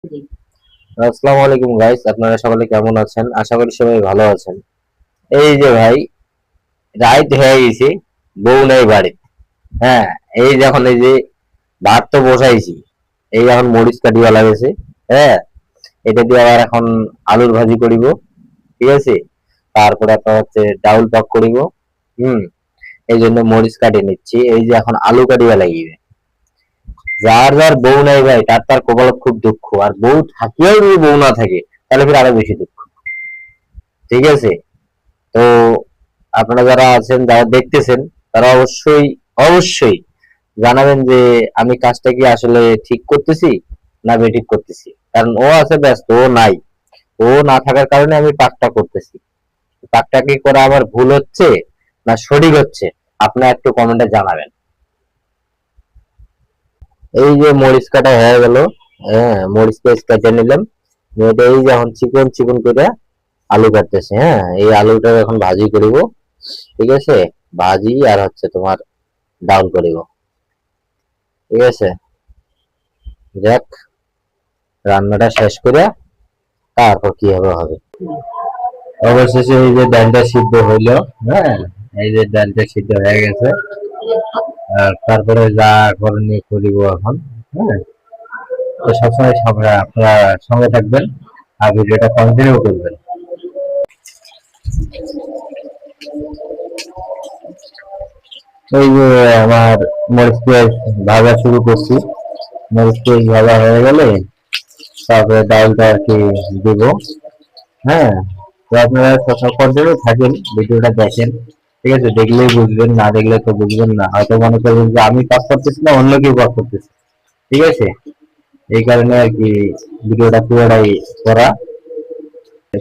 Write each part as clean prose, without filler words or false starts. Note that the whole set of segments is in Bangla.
আসসালামু আলাইকুম গাইস, আপনারা সকলে কেমন আছেন? আশা করি সবাই ভালো আছেন। এই যে ভাই, রাইত হয়ে গেছে, বউ নাই বাড়ি। হ্যাঁ, এই যখন এই যে ভাত তো বসাইছি, এই এখন মরিচ কাটিয়া লাগেছে। হ্যাঁ, এটা দিয়ে আবার এখন আলুর ভাজি করিব, ঠিক আছে। তারপরে আপনার হচ্ছে ডাউল পাক করিব। হুম, এই জন্য মরিচ কাটিয়ে নিচ্ছি। এই যে এখন আলু কাটিয়া লাগিবে। যার যার বউ নাই ভাই, তার তার কপালত খুব দুঃখ। আর বউ থাকিয়াও যদি বউ না থাকে, তাহলে ফির আরো বেশি দুঃখ, ঠিক আছে। তো আপনারা যারা আছেন, যারা দেখতেছেন, তারা অবশ্যই অবশ্যই জানাবেন যে আমি কাজটা কি আসলে ঠিক করতেছি না বেঠিক করতেছি। কারণ ও আছে ব্যস্ত, ও নাই। ও না থাকার কারণে আমি পাকটা করতেছি। পাকটা কি করা আমার ভুল হচ্ছে না সঠিক হচ্ছে, আপনারা একটু কমেন্টে জানাবেন। এই যে মরিচ কাটা হয়ে গেল। হ্যাঁ, মরিচ পেস্ট কেটে নিলাম। এটা এই যে এখন চিকন চিকন করে আলু কাটতেছে। হ্যাঁ, এই আলুটা এখন ভাজি করিব, ঠিক আছে। ভাজি আর হচ্ছে তোমার ডাউল করিব, ঠিক আছে। যাক, রান্নাটা শেষ করে তারপর কি হবে হবে। অবশেষে এই যে ডালটা সিদ্ধ হইলো। হ্যাঁ, এই যে ডালটা সিদ্ধ হয়ে গেছে। আর তারপরে যা করণীয় করিব এখন। হ্যাঁ, তো সবসময় আপনারা সঙ্গে থাকবেন আর ভিডিওটা কন্টিনিউ করবেন। এই যে আমার মরিচ পেঁয়াজ ভাজা শুরু করছি। মরিচ পেঁয়াজ ভাজা হয়ে গেলে তারপরে ডালটা আর কি দিব। হ্যাঁ, তো আপনারা সবসময় কন্টিনিউ থাকেন, ভিডিওটা দেখেন, ঠিক আছে। দেখলেই বুঝবেন, না দেখলে তো বুঝবেন না। হয়তো মনে করবেন যে আমি কাজ করতেছি না, অন্য কেউ কাজ করতেছে, ঠিক আছে। এই কারণে আর কি ভিডিওটা পুরোটাই করা।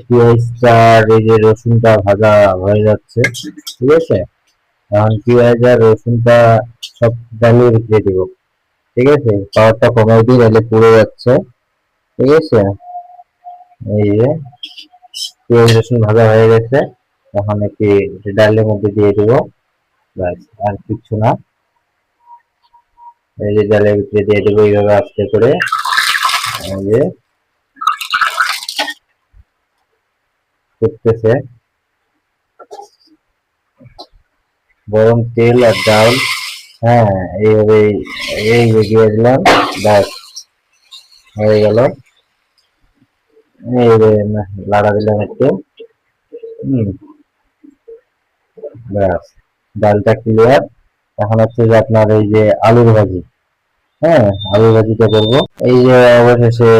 পেঁয়াজটা আর এই যে রসুনটা ভাজা হয়ে যাচ্ছে, ঠিক আছে। এখন পেঁয়াজ আর রসুনটা সব ডালের ভিতরে দিব, ঠিক আছে। পাওয়ারটা কমাই দিই, তাহলে পুড়ে যাচ্ছে, ঠিক আছে। এই যে পেঁয়াজ রসুন ভাজা হয়ে গেছে, এখন একটি ডালের মধ্যে দিয়ে দিব, ব্যাস আর কিছু না। এই যে ডালের ভিতরে দিয়ে দেবো এইভাবে আস্তে করে। এই যে ফুটতেছে, গরম তেল আর ডাল। হ্যাঁ, এইভাবে এই দিয়ে দিলাম, ব্যাস হয়ে গেল। এই যে লাড়া দিলাম একটু। হম, ব্যাস, ডালটা ক্লিয়ার। এখন হচ্ছে যে আপনার এই যে আলুর ভাজি। হ্যাঁ, আলুর ভাজিটা করবো। এই যে অবশেষে